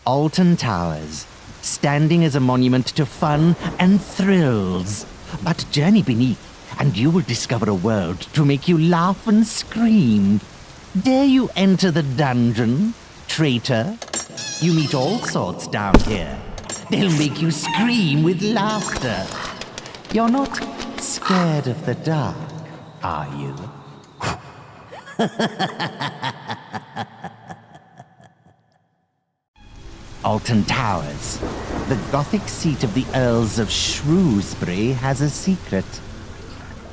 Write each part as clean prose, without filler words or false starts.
Alton Towers, standing as a monument to fun and thrills. But journey beneath, and you will discover a world to make you laugh and scream. Dare you enter the dungeon, traitor? You meet all sorts down here. They'll make you scream with laughter. You're not scared of the dark, are you? Alton Towers. The Gothic seat of the Earls of Shrewsbury has a secret.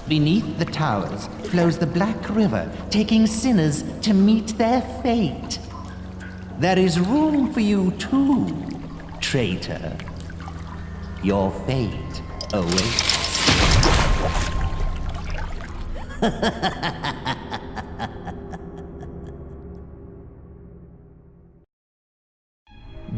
Beneath the towers flows the Black River, taking sinners to meet their fate. There is room for you too, traitor. Your fate awaits.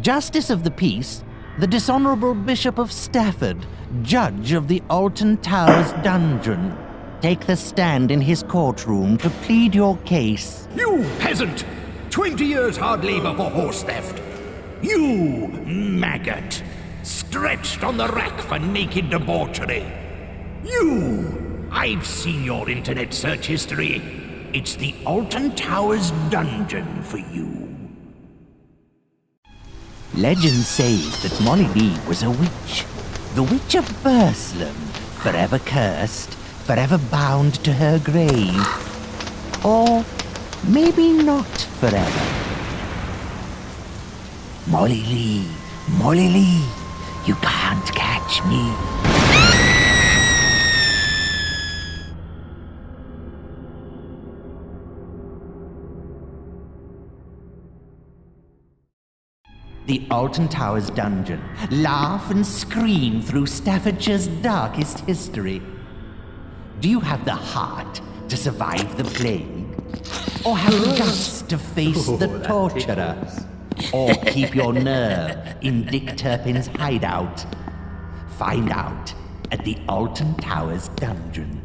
Justice of the Peace, the Dishonorable Bishop of Stafford, judge of the Alton Towers dungeon. Take the stand in his courtroom to plead your case. You peasant! 20 years hard labor for horse theft. You maggot! Stretched on the rack for naked debauchery. You! I've seen your internet search history. It's the Alton Towers dungeon for you. Legend says that Molly Lee was a witch. The Witch of Burslem, forever cursed, forever bound to her grave. Or maybe not forever. Molly Lee, you can't catch me. The Alton Towers dungeon. Laugh and scream through Staffordshire's darkest history. Do you have the heart to survive the plague? Or have the guts to face the torturer? Or keep your nerve in Dick Turpin's hideout? Find out at the Alton Towers dungeon.